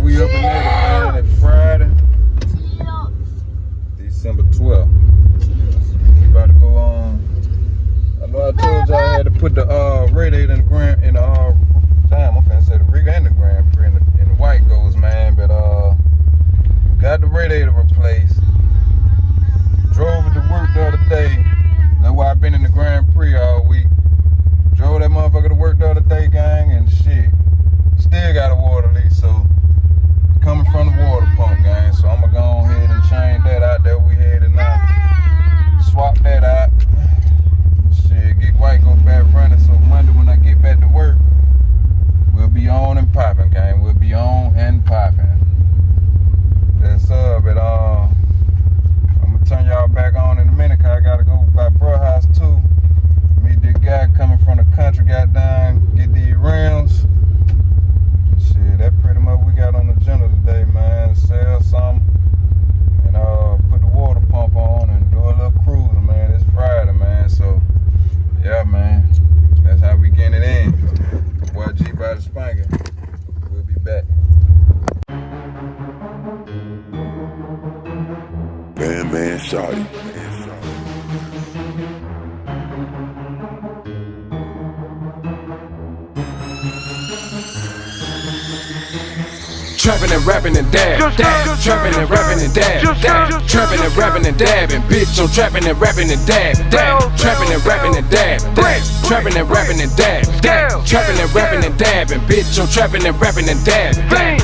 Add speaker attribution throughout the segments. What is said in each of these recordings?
Speaker 1: we up and at it, man. It's Friday, December 12th. We about to go on. I know I told y'all I had to put the radiator in the Grand, damn, I'm finna say the rig and the Grand Prix in the white goes, man. But we got the radiator replaced. Drove it to work the other day. That's why I've been in the Grand Prix all week. Drove that motherfucker to work the other day, gang, and shit. Still got a water leak, so coming from the water pump, gang. So I'm gonna go ahead and change that out there. We headed now. Swap that out. Shit, get white, go back running. So Monday when I get back to work, we'll be on and popping, gang. We'll be on and popping. That's up, but I'm gonna turn y'all back on in a minute, cause I gotta go by bruh house too. Meet this guy coming from the country, got down, get these rims. Shit, that pretty much we got on the agenda today, man. Sell something and put the water pump on and do a little cruising, man. It's Friday, man. So yeah, man. That's how we getting it in. Boy, GBody spanking. We'll be back.
Speaker 2: Man, shawty.
Speaker 3: Trapping and rapping and dab, trapping and rapping and dab, trapping and rapping and dabbing, bitch. I'm trapping and rapping and dab, trapping and rapping and dab, trapping and rapping and dab, trapping and rapping and dabbing, bitch. I'm trapping and rapping and dab,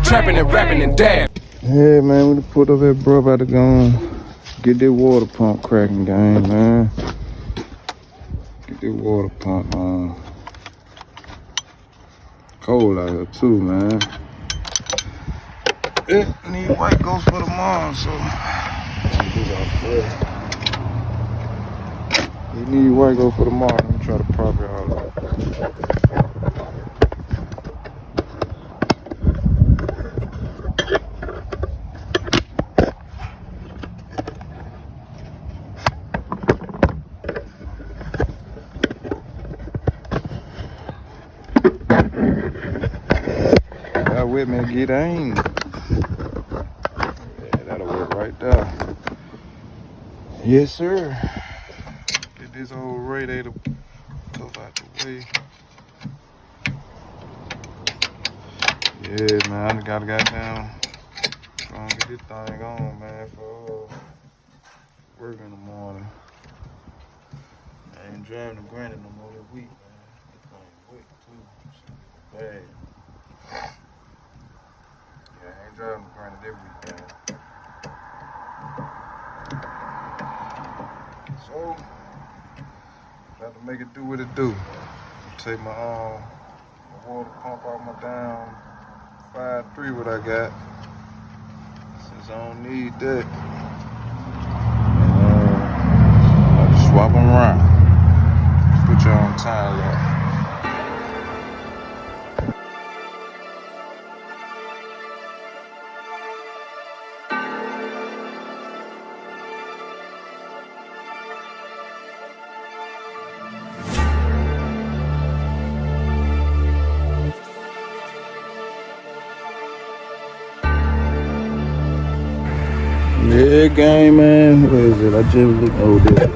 Speaker 3: trapping and rapping and dab.
Speaker 1: Yeah, man, we done put up that bro about to go on. Get that water pump cracking, gang, man. Get that water pump on. Cold out here too, man. It need white goes for tomorrow, so you need white go for tomorrow. Let me try to prop it all up. Got with me, get aim. Right there. Yes, sir. Get this old radiator tough out the way. Yeah, man, I gotta goddamn go and get this thing on, man, for work in the morning. I ain't driving the Granny no more this week, man. This thing wet too. Bad. Yeah, I ain't driving the Granny this week, man. So, got to make it do what it do. Take my water pump out my down 5.3 what I got. Since I don't need that. I'll just swap them around. Put you on time lock. Yeah, gang, man. Where is it? I just looked over there.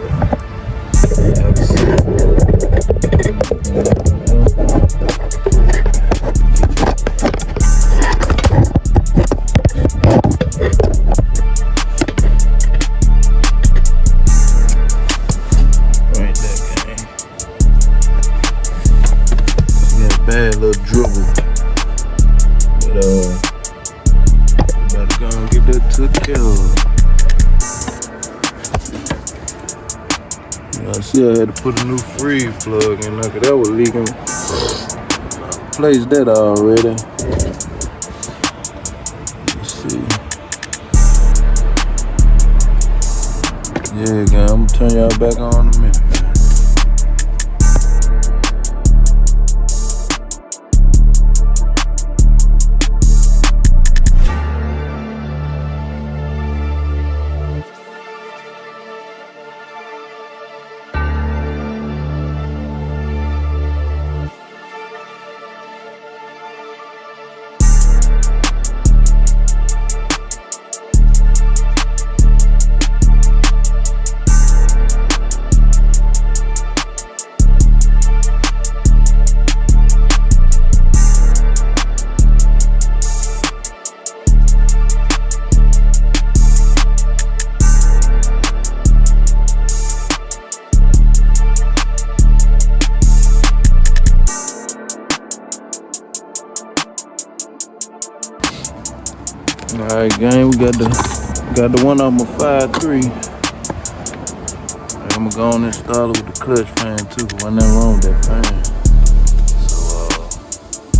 Speaker 1: Ain't that, gang? Yeah, bad little dribble. But better go and get that took care of. I see I had to put a new freeze plug in there, cause that was leaking. Placed that already. Let's see. Yeah, gang, I'm gonna turn y'all back on in a minute. Alright, gang, we got the one on my 5.3. I'm gonna go on and install it with the clutch fan too. Wasn't nothing wrong with that fan. So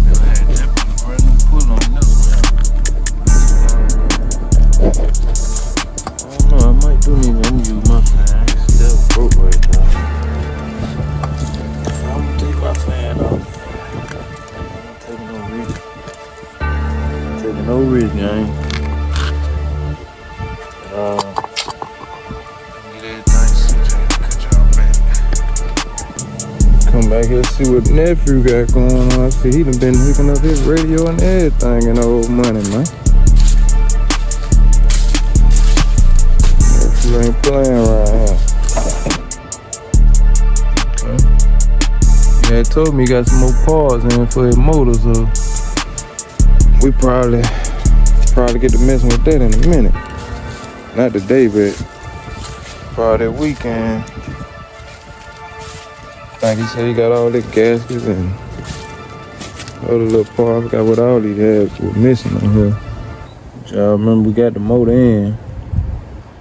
Speaker 1: go ahead, just put a brand new pull on this one. I don't know, I might do need to use my fan. I ain't see that was broke right now. So I'm gonna take my fan off. I ain't taking no risk. Taking no risk, gang. Get everything situated, cut y'all back. Come back here, see what nephew got going on. I see he done been hooking up his radio and everything and old money, man. Nephew ain't playing around here. Yeah, he told me he got some more parts in for his motor, so we probably get to messing with that in a minute. Not today, but probably that weekend. I think he said he got all the gaskets and other little parts. I forgot what all he had was missing on here. But y'all remember we got the motor in.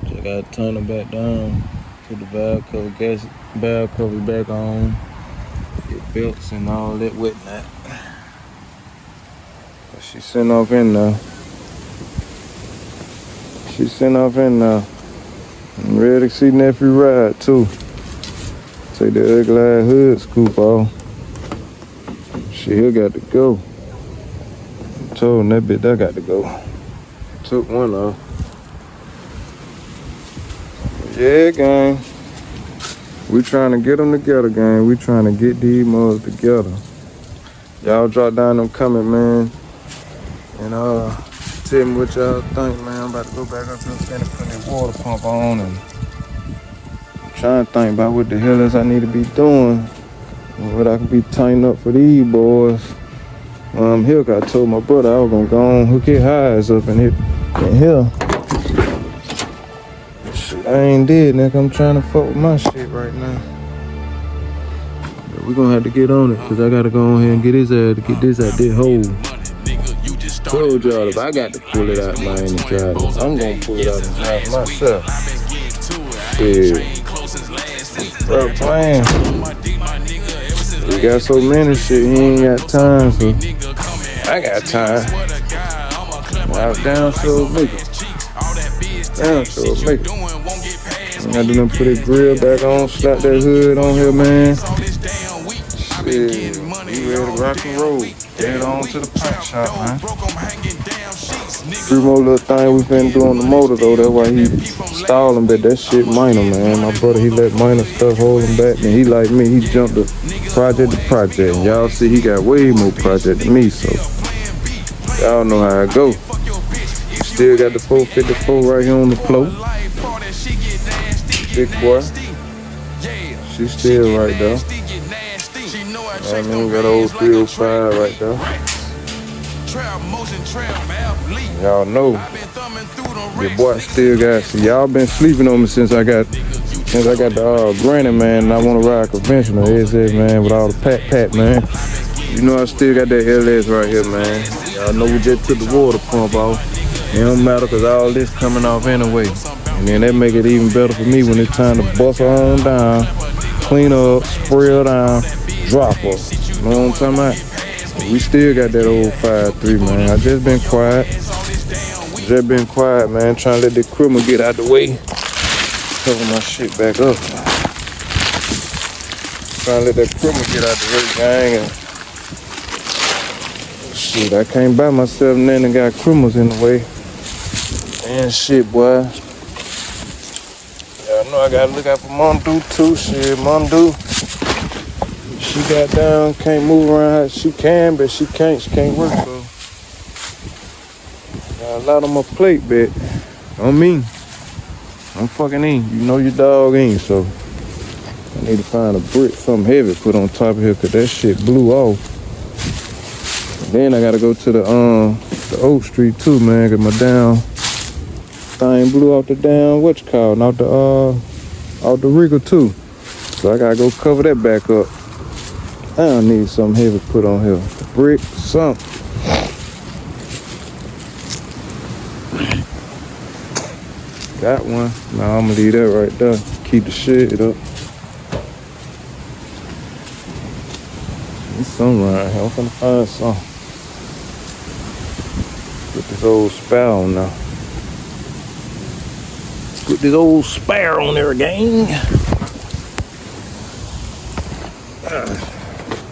Speaker 1: Just gotta turn it back down. Put the valve cover back on. Get belts and all that whatnot. But she's sitting off in now. She's sitting off in now. I'm ready to see nephew ride too. Take the ugly ass hood scoop off. Shit, he got to go. I told him that bitch that got to go. Took one off. Yeah, gang. We trying to get them together, gang. We trying to get these mothers together. Y'all drop down them comment, man. And tell me what y'all think, man. I'm about to go back up to the center, put that water pump on, and I'm trying to think about what the hell else I need to be doing, and what I can be tying up for these boys. Here, I told my brother I was gonna go on hook his highs up and hit in here. Shit, I ain't did, nigga. I'm trying to fuck with my shit right now. But we gonna have to get on it, cause I gotta go on here and get his ass to get this out this hole. Told y'all if I got to pull it out, man, and drive it, I'm gonna pull it out and drive it myself. Yeah. Bro, playing. We got so many shit, he ain't got time, so I got time. I was down, so make it. Down, so make it. I got to them put his grill back on, slap that hood on here, man. Shit, we ready to rock and roll. Head on to the paint shop, man. 3 more little things we finna do on the motor, though. That's why he stalling, but that shit minor, man. My brother, he let minor stuff hold him back, and he like me, he jumped to project to project. And y'all see he got way more project than me, so y'all know how it go. Still got the 454 right here on the floor. Big boy. She still right there. I mean, we got old 305 right there. Y'all know your boy still got. See, y'all been sleeping on me since I got the granny, man. And I want to ride conventional SS, man, with all the pat, man. You know I still got that LS right here, man. Y'all know we just took the water pump off. It don't matter because all this coming off anyway. And then that make it even better for me when it's time to bust her on down, clean up, spray her down, drop her. You know what I'm talking about? We still got that old 5.3, man. I just been quiet. Man. Trying to let the criminal get out the way. Cover my shit back up. Trying to let that criminal get out the way, gang. And shit, I can't buy myself nothing and got criminals in the way. And shit, boy. Y'all know I gotta look out for Mondu too. Shit, Mondu. She got down, can't move around. She can, but she can't work, so. Got a lot on my plate, but on me. I'm fucking in. You know your dog ain't, so. I need to find a brick, something heavy put on top of here, cause that shit blew off. And then I gotta go to the Oak Street too, man, cause my down thing blew off the down, out the rigger too. So I gotta go cover that back up. I need something heavy put on here. Brick, something. Got one. Now I'm gonna leave that right there. Keep the shit up. There's some around here. I'm finna find some. Put this old spare on now. Put this old spare on there again.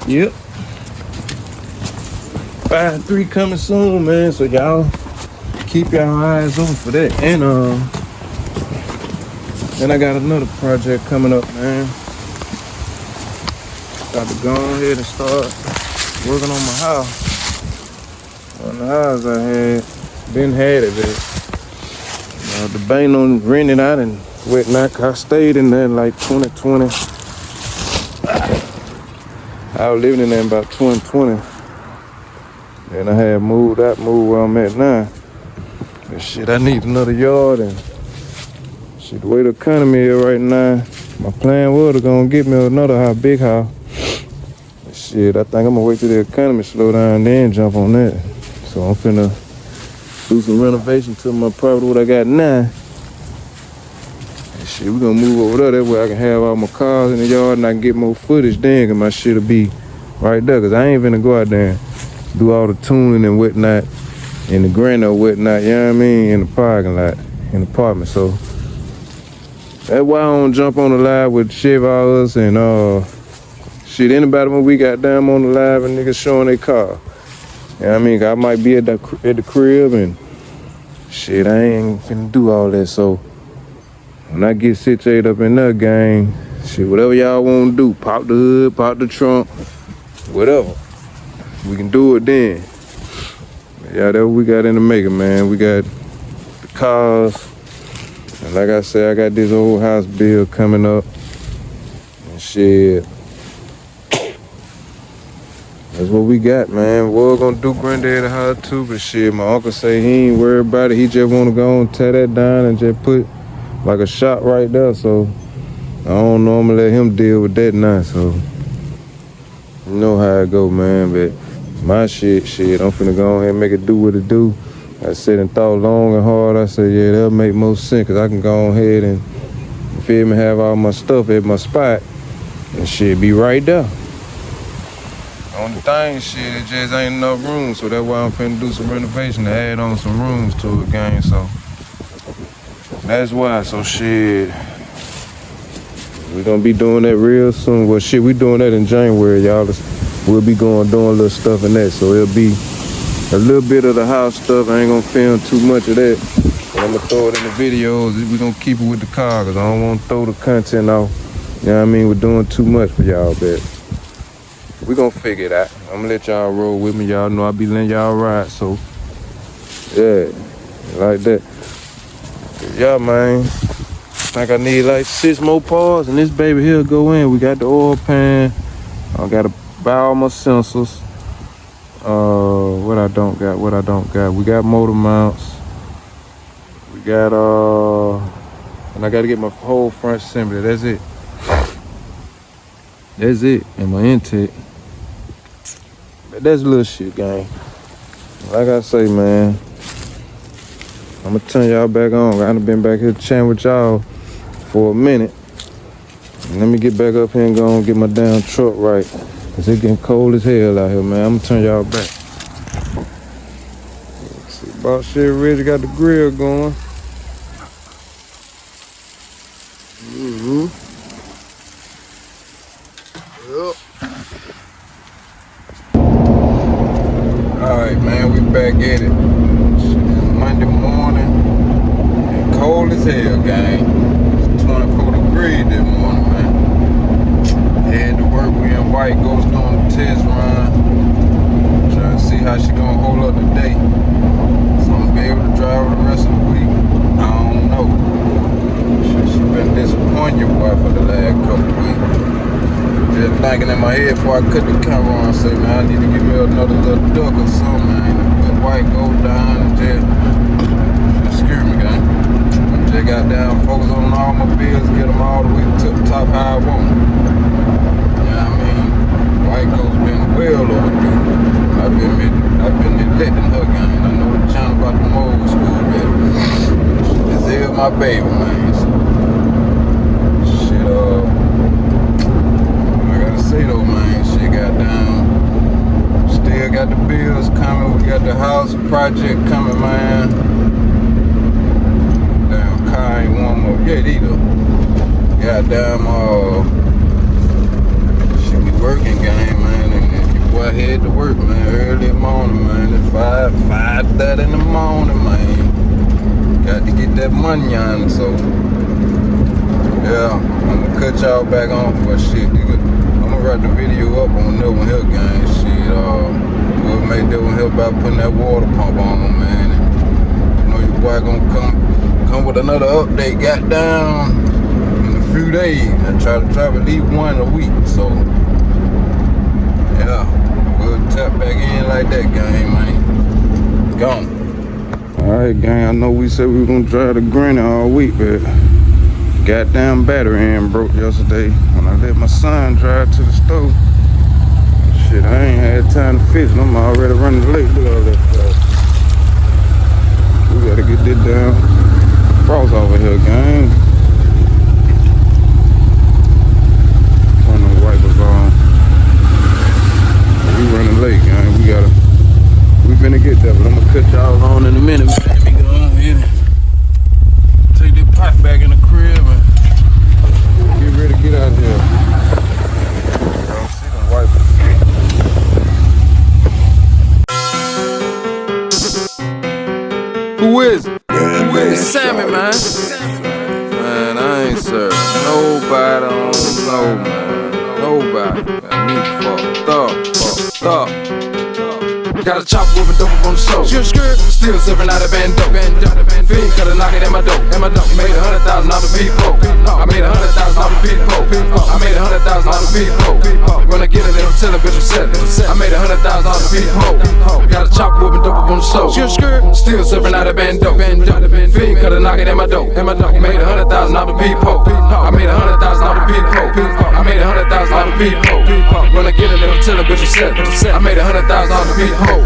Speaker 1: Yep. 5-3 coming soon, man. So y'all keep y'all eyes open for that. And then I got another project coming up, man. Got to go ahead and start working on my house. On the house I had it there. Debating on renting out and whatnot. I stayed in there like 2020. I was living in there about 2020. Then I had moved where I'm at now. And shit, I need another yard and shit, the way the economy is right now, my plan was to go and get me another house, big house. And shit, I think I'm gonna wait till the economy slow down then jump on that. So I'm finna do some renovation to my property, what I got now. And shit, we gonna move over there. That way I can have all my cars in the yard and I can get more footage then, cause my shit'll be right there. Cause I ain't finna go out there and do all the tuning and whatnot in the granite or whatnot, you know what I mean, in the parking lot, in the apartment. So that's why I don't jump on the live with Chevrolet and shit, anybody when we got them on the live and niggas showing their car. You know what I mean? I might be at the crib and shit, I ain't finna do all that. So when I get situated up in that game, shit, whatever y'all wanna do, pop the hood, pop the trunk, whatever. We can do it then. Yeah, that's what we got in the making, man. We got the cars. And like I said, I got this old house bill coming up. And shit. That's what we got, man. We're gonna do granddaddy house too, but shit, my uncle say he ain't worried about it. He just wanna go and tear that down and just put like a shop right there. So I don't normally let him deal with that now. So you know how it go, man. But my shit, I'm finna go ahead and make it do what it do. I said and thought long and hard. I said, yeah, that'll make most sense, cause I can go ahead and, you feel me, have all my stuff at my spot and shit be right there. Only thing, shit, it just ain't enough room, so that's why I'm finna do some renovation to add on some rooms to it, gang. So that's why. So shit, we gonna be doing that real soon. Well, shit, we doing that in January, y'all. We'll be doing a little stuff in that, so it'll be a little bit of the house stuff. I ain't gonna film too much of that, but I'm gonna throw it in the videos. We gonna keep it with the car, cause I don't wanna throw the content off. You know what I mean? We're doing too much for y'all, but we gonna figure it out. I'm gonna let y'all roll with me. Y'all know I be letting y'all ride, so yeah, like that. Yeah, man. I think I need like 6 more parts, and this baby here go in. We got the oil pan. I gotta buy all my sensors. What I don't got. We got motor mounts. We got and I gotta get my whole front assembly. That's it. And my intake. But that's little shit, gang. Like I say, man, I'm gonna turn y'all back on. I done been back here chatting with y'all for a minute. And let me get back up here and go and get my damn truck right. Cause it's getting cold as hell out here, man. I'm gonna turn y'all back. See, about shit ready, got the grill going. Yep. Alright, man, we back at it. Monday morning. And cold as hell, gang. It's 24 degrees this morning, man. Head to work, we in White Ghost doing the test run. Trying to see how she gonna hold up today. So I'm gonna be able to drive her the rest of the week. I don't know. She been disappointing your boy for the last couple of weeks. Just thinking in my head before I cut the camera on, say, man, I need to give me another little duck or something, man. Put White Ghost down and just scare me, gang. Just got down, focus on all my bills, get them all the way to the top how I want them. You know what I mean? White Ghost been well overdue. I've been neglecting her, gang. I know the channel about the old school, but it's my baby, man. Shit, I gotta say though, man, shit got down. Still got the bills coming. We got the house project coming, man. Damn, car ain't warm up yet either. Goddamn, shit, we working game, man. And your boy head to work, man, early morning, man. It's 5:30 in the morning, man. Got to get that money on, so yeah, I'm gonna cut y'all back on for shit, nigga. I'm gonna write the video up on that one here, gang. Shit, we'll make that one here about putting that water pump on, man. And you know your boy gonna come with another update, goddamn, in a few days. I try to at least one a week, so yeah, we'll tap back in like that, gang, man. Gone. Alright, gang, I know we said we were gonna drive the granny all week, but goddamn battery end broke yesterday when I let my son drive to the store. Shit, I ain't had time to fix it. I'm already running late. Look at all that stuff. We gotta get this down. Frost over here, gang. Turn the wipers on. We running late, gang. We finna get there, but I'm gonna cut y'all on in a minute. Let me go on here. Take this pot back in the crib and get ready to get out of here. Y'all see them wipers. Who is it? Who is it? Sammy, man. Man, I ain't serving nobody on no, man. Nobody. Got me fucked up. Got a chop whooping dope on the show. Still serving out of bando. Fiend cut a knock it in my dope. Made $100,000 people. I made $100,000 people. I made $100,000 people. When I get it, they'll tell a bitch I'm selling. I made $100,000 people. Got a chop whooping dope on the show. Still serving out of bando. Fiend cut a knock it in my dope. Made $100,000 people. I made $100,000 people. I made $100,000 people. When I get it, they'll tell a bitch I'm selling. I made $100,000 people.